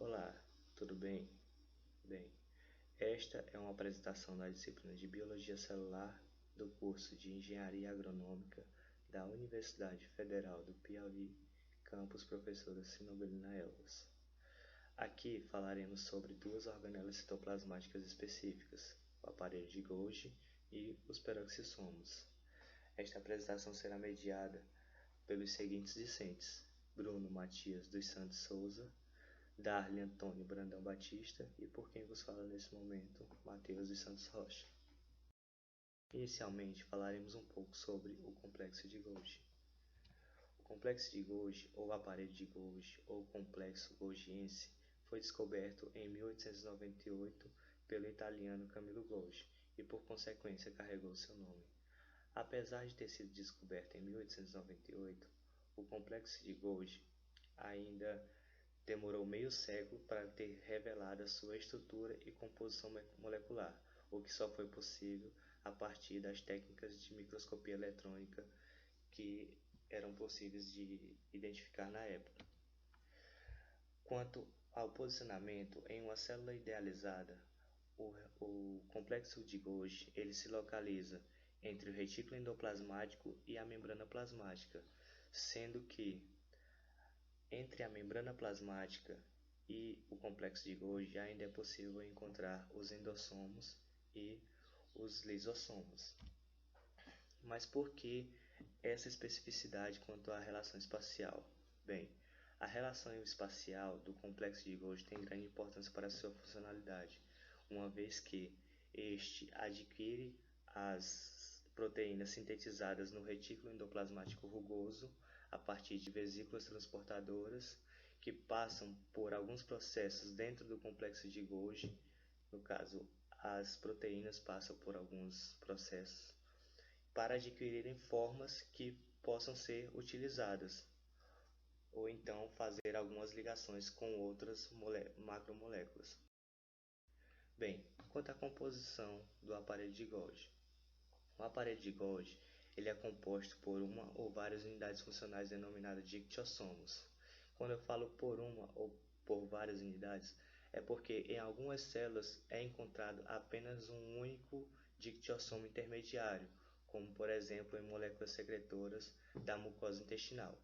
Olá, tudo bem? Bem, esta é uma apresentação da disciplina de Biologia Celular do curso de Engenharia Agronômica da Universidade Federal do Piauí, campus Professora Sinobelina Elvas. Aqui falaremos sobre duas organelas citoplasmáticas específicas, o aparelho de Golgi e os peroxissomos. Esta apresentação será mediada pelos seguintes discentes: Bruno Matias dos Santos Souza, Darly Antônio Brandão Batista e por quem vos fala nesse momento, Matheus dos Santos Rocha. Inicialmente falaremos um pouco sobre o complexo de Golgi. O complexo de Golgi, ou aparelho de Golgi, ou complexo golgiense, foi descoberto em 1898 pelo italiano Camillo Golgi e por consequência carregou seu nome. Apesar de ter sido descoberto em 1898, o complexo de Golgi ainda demorou meio século para ter revelado a sua estrutura e composição molecular, o que só foi possível a partir das técnicas de microscopia eletrônica que eram possíveis de identificar na época. Quanto ao posicionamento em uma célula idealizada, o complexo de Golgi ele se localiza entre o retículo endoplasmático e a membrana plasmática, sendo que entre a membrana plasmática e o complexo de Golgi ainda é possível encontrar os endossomos e os lisossomos. Mas por que essa especificidade quanto à relação espacial? Bem, a relação espacial do complexo de Golgi tem grande importância para a sua funcionalidade, uma vez que este adquire as proteínas sintetizadas no retículo endoplasmático rugoso a partir de vesículas transportadoras que passam por alguns processos dentro do complexo de Golgi. No caso, as proteínas passam por alguns processos para adquirirem formas que possam ser utilizadas ou então fazer algumas ligações com outras macromoléculas. Bem, quanto à composição do aparelho de Golgi. O aparelho de Golgi ele é composto por uma ou várias unidades funcionais denominadas dictiossomos. Quando eu falo por uma ou por várias unidades, é porque em algumas células é encontrado apenas um único dictiossomo intermediário, como por exemplo em moléculas secretoras da mucosa intestinal.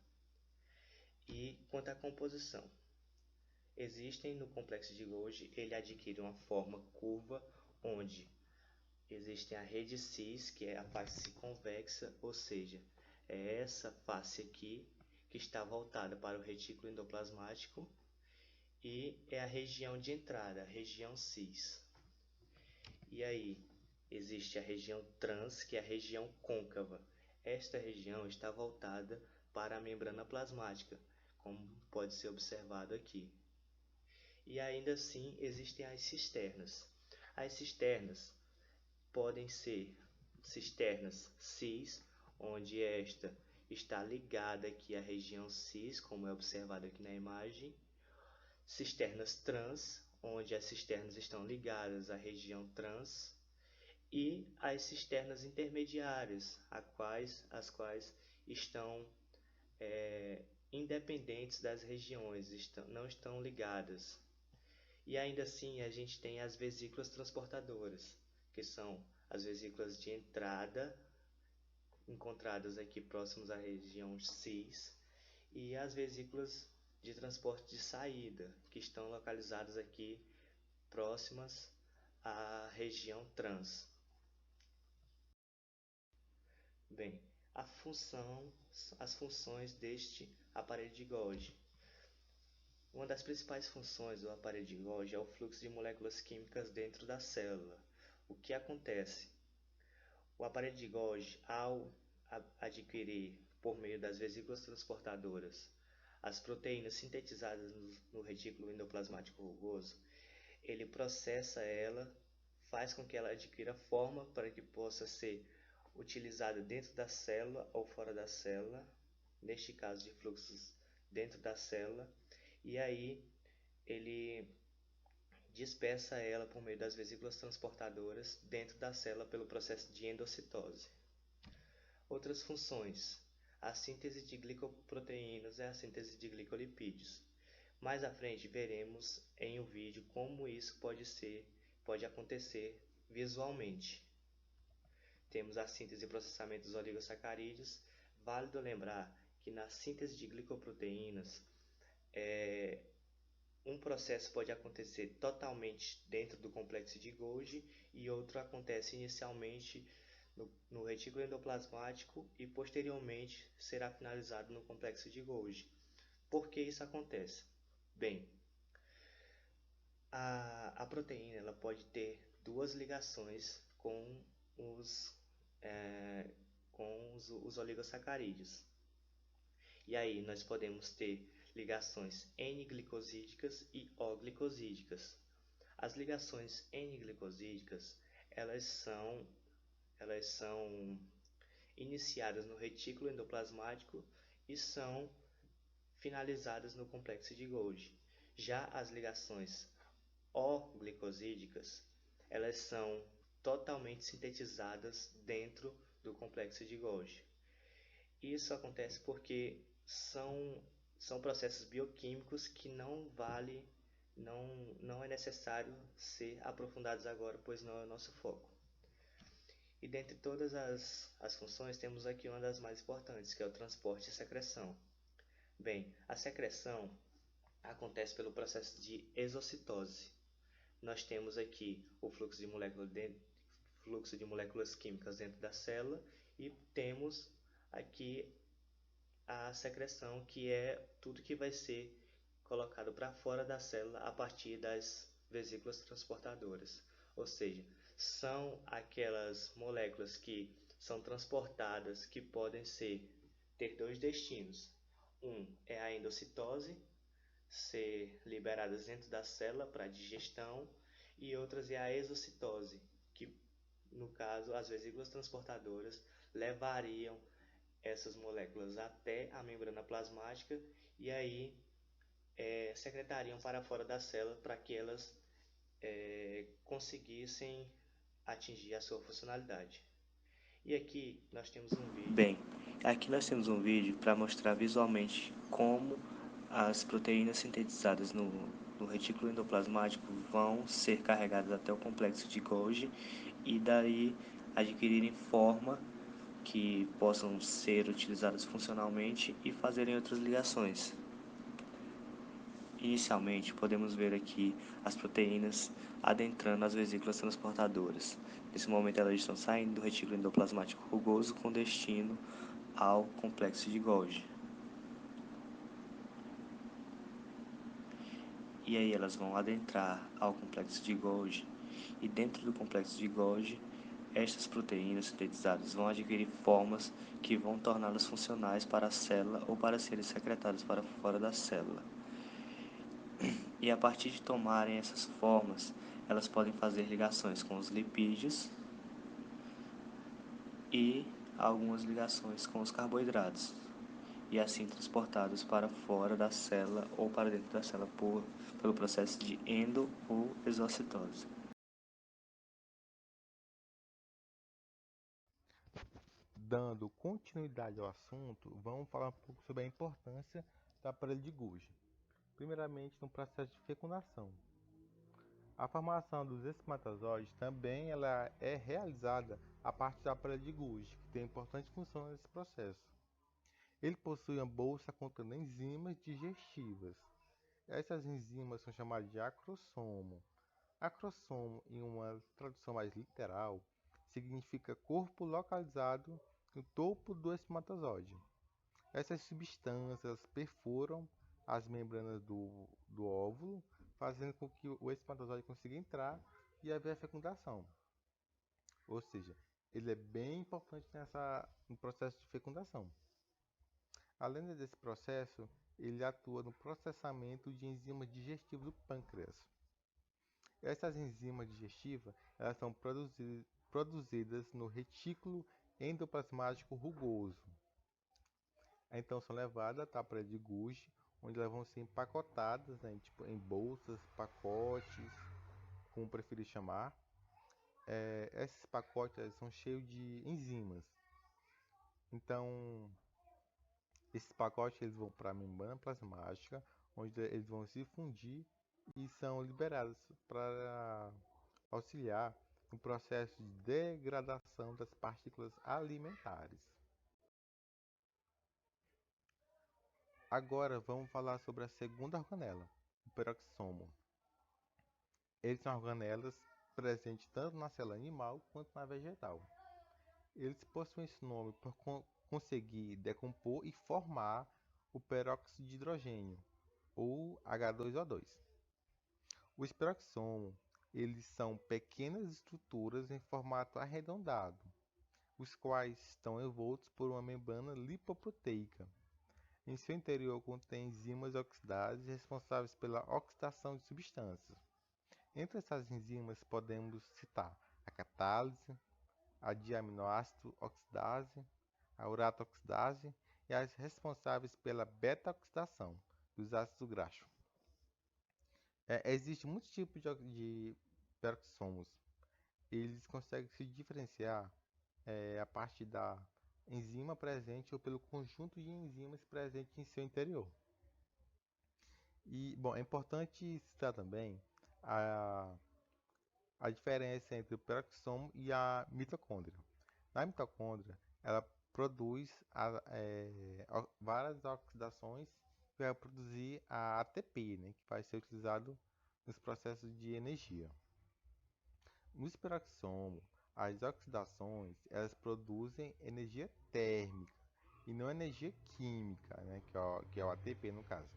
E quanto à composição, existem no complexo de Golgi, ele adquire uma forma curva onde existe a rede cis, que é a face convexa, ou seja, é essa face aqui que está voltada para o retículo endoplasmático e é a região de entrada, a região cis. E aí existe a região trans, que é a região côncava. Esta região está voltada para a membrana plasmática, como pode ser observado aqui. E ainda assim existem as cisternas. As cisternas podem ser cisternas cis, onde esta está ligada aqui à região cis, como é observado aqui na imagem. Cisternas trans, onde as cisternas estão ligadas à região trans. E as cisternas intermediárias, as quais estão independentes das regiões, não estão ligadas. E ainda assim a gente tem as vesículas transportadoras, que são as vesículas de entrada, encontradas aqui próximas à região cis, e as vesículas de transporte de saída, que estão localizadas aqui próximas à região trans. Bem, as funções deste aparelho de Golgi. Uma das principais funções do aparelho de Golgi é o fluxo de moléculas químicas dentro da célula. O que acontece? O aparelho de Golgi, ao adquirir, por meio das vesículas transportadoras, as proteínas sintetizadas no retículo endoplasmático rugoso, ele processa ela, faz com que ela adquira forma para que possa ser utilizada dentro da célula ou fora da célula, neste caso de fluxos dentro da célula, e aí ele dispersa ela por meio das vesículas transportadoras dentro da célula pelo processo de endocitose. Outras funções: a síntese de glicoproteínas e a síntese de glicolipídios. Mais à frente veremos em um vídeo como isso pode acontecer visualmente. Temos a síntese e processamento dos oligosacarídeos. Válido lembrar que na síntese de glicoproteínas, um processo pode acontecer totalmente dentro do complexo de Golgi e outro acontece inicialmente no retículo endoplasmático e posteriormente será finalizado no complexo de Golgi. Por que isso acontece? Bem, a proteína ela pode ter duas ligações os, é, os oligosacarídeos. E aí nós podemos ter ligações N-glicosídicas e O-glicosídicas. As ligações N-glicosídicas elas são iniciadas no retículo endoplasmático e são finalizadas no complexo de Golgi. Já as ligações O-glicosídicas, elas são totalmente sintetizadas dentro do complexo de Golgi. Isso acontece porque são processos bioquímicos que não é necessário ser aprofundados agora, pois não é o nosso foco. E dentre todas as funções, temos aqui uma das mais importantes, que é o transporte e secreção. Bem, a secreção acontece pelo processo de exocitose. Nós temos aqui o fluxo de moléculas químicas dentro da célula e temos aqui a secreção, que é tudo que vai ser colocado para fora da célula a partir das vesículas transportadoras. Ou seja, são aquelas moléculas que são transportadas que podem ter dois destinos. Um é a endocitose, ser liberadas dentro da célula para digestão, e outras é a exocitose, que no caso as vesículas transportadoras levariam essas moléculas até a membrana plasmática e aí secretariam para fora da célula para que elas conseguissem atingir a sua funcionalidade. E aqui nós temos um vídeo. Bem, aqui nós temos um vídeo para mostrar visualmente como as proteínas sintetizadas no retículo endoplasmático vão ser carregadas até o complexo de Golgi e daí adquirirem forma que possam ser utilizadas funcionalmente e fazerem outras ligações. Inicialmente, podemos ver aqui as proteínas adentrando as vesículas transportadoras. Nesse momento, elas estão saindo do retículo endoplasmático rugoso com destino ao complexo de Golgi. E aí elas vão adentrar ao complexo de Golgi e dentro do complexo de Golgi estas proteínas sintetizadas vão adquirir formas que vão torná-las funcionais para a célula ou para serem secretadas para fora da célula. E a partir de tomarem essas formas, elas podem fazer ligações com os lipídios e algumas ligações com os carboidratos, e assim transportados para fora da célula ou para dentro da célula pelo processo de endo ou exocitose. Dando continuidade ao assunto, vamos falar um pouco sobre a importância do aparelho de Golgi. Primeiramente, no processo de fecundação. A formação dos espermatozoides também ela é realizada a partir do aparelho de Golgi, que tem importante função nesse processo. Ele possui uma bolsa contendo enzimas digestivas. Essas enzimas são chamadas de acrossomo. Acrossomo, em uma tradução mais literal, significa corpo localizado no topo do espermatozoide. Essas substâncias perfuram as membranas do óvulo, fazendo com que o espermatozoide consiga entrar e haver a fecundação. Ou seja, ele é bem importante no processo de fecundação. Além desse processo, ele atua no processamento de enzimas digestivas do pâncreas. Essas enzimas digestivas elas são produzidas no retículo endoplasmático rugoso. Então são levadas à tapa de Golgi, onde elas vão ser empacotadas, né, em bolsas, pacotes, como preferir chamar. Esses pacotes são cheios de enzimas. Então esses pacotes eles vão para a membrana plasmática, onde eles vão se fundir e são liberados para auxiliar no processo de degradação das partículas alimentares. Agora vamos falar sobre a segunda organela, o peroxissomo. Eles são organelas presentes tanto na célula animal quanto na vegetal. Eles possuem esse nome por conseguir decompor e formar o peróxido de hidrogênio, ou H2O2. Os peroxissomos, eles são pequenas estruturas em formato arredondado, os quais estão envoltos por uma membrana lipoproteica. Em seu interior contém enzimas oxidadas responsáveis pela oxidação de substâncias. Entre essas enzimas podemos citar a catálise, a diaminoácido oxidase, a urato oxidase e as responsáveis pela beta-oxidação dos ácidos graxos. Existem muitos tipos de peroxissomos. Eles conseguem se diferenciar a partir da enzima presente ou pelo conjunto de enzimas presentes em seu interior. E, bom, é importante citar também a diferença entre o peroxissomo e a mitocôndria. Na mitocôndria, ela produz várias oxidações que vai produzir a ATP, né, que vai ser utilizado nos processos de energia. No peroxissomo, as oxidações elas produzem energia térmica e não energia química, né, que é o ATP no caso.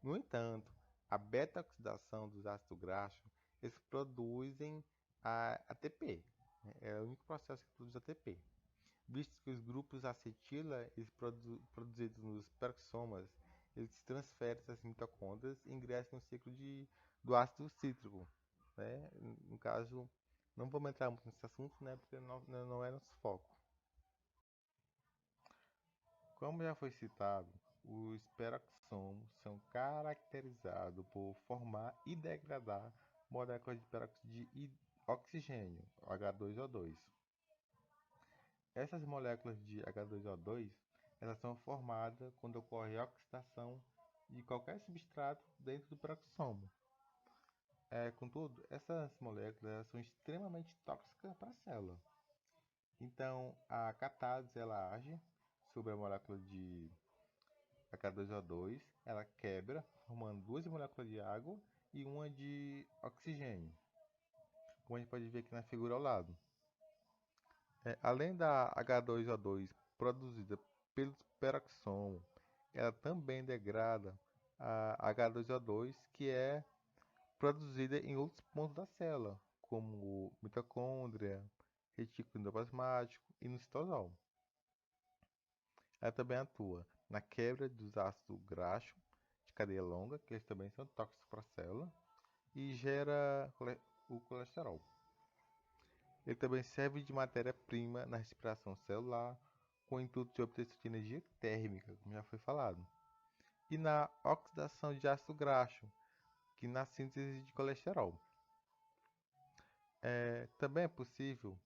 No entanto, a beta-oxidação dos ácidos graxos eles produzem a ATP. Né, é o único processo que produz ATP. Visto que os grupos acetila produzidos nos peroxissomas eles se transferem das mitocôndrias e ingressam no ciclo do ácido cítrico. Né? No caso, não vamos entrar muito nesse assunto, né? Porque não é nosso foco. Como já foi citado, os peroxissomos são caracterizados por formar e degradar moléculas de peróxido de oxigênio, H2O2. Essas moléculas de H2O2 elas são formadas quando ocorre a oxidação de qualquer substrato dentro do peroxissomo. Contudo, essas moléculas são extremamente tóxicas para a célula. Então, a catálise ela age sobre a molécula de H2O2, ela quebra, formando duas moléculas de água e uma de oxigênio, como a gente pode ver aqui na figura ao lado. Além da H2O2 produzida pelo peroxissomo, ela também degrada a H2O2 que é produzida em outros pontos da célula, como mitocôndria, retículo endoplasmático e no citosol. Ela também atua na quebra dos ácidos graxos de cadeia longa, que eles também são tóxicos para a célula, e gera o colesterol. Ele também serve de matéria-prima na respiração celular, com o intuito de obtenção de energia térmica, como já foi falado, e na oxidação de ácido graxo, que na síntese de colesterol. Também é possível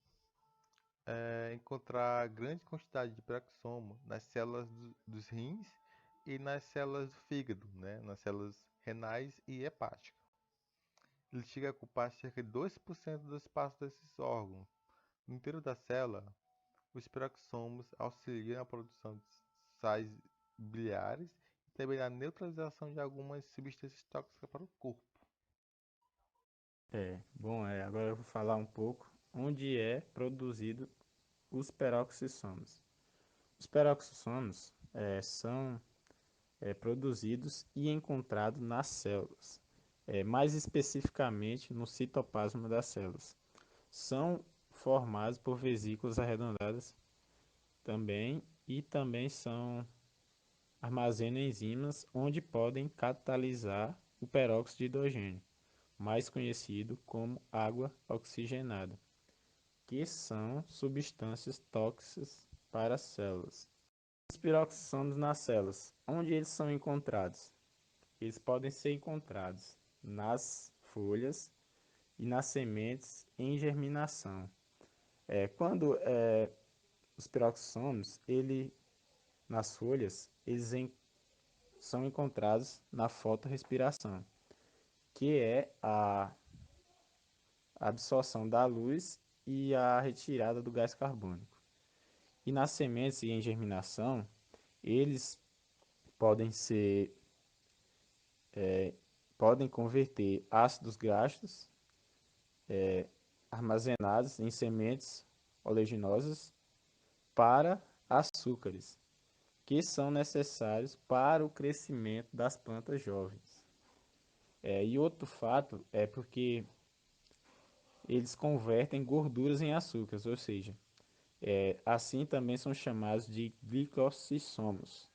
encontrar grande quantidade de peroxissomo nas células dos rins e nas células do fígado, né, nas células renais e hepáticas. Ele chega a ocupar cerca de 2% do espaço desses órgãos. No interior da célula, os peroxissomos auxiliam na produção de sais biliares e também na neutralização de algumas substâncias tóxicas para o corpo. Agora eu vou falar um pouco onde é produzido os peroxissomos. Os peroxissomos são produzidos e encontrados nas células, mais especificamente no citoplasma das células. São formados por vesículas arredondadas também e também armazenam enzimas onde podem catalisar o peróxido de hidrogênio, mais conhecido como água oxigenada, que são substâncias tóxicas para as células. Os peroxissomos nas células, onde eles são encontrados? Eles podem ser encontrados nas folhas e nas sementes em germinação. Quando os peroxissomos, nas folhas, eles são encontrados na fotorrespiração, que é a absorção da luz e a retirada do gás carbônico. E nas sementes e em germinação, eles podem ser podem converter ácidos graxos armazenados em sementes oleaginosas para açúcares, que são necessários para o crescimento das plantas jovens. E outro fato é porque eles convertem gorduras em açúcares, ou seja, assim também são chamados de glicossomos.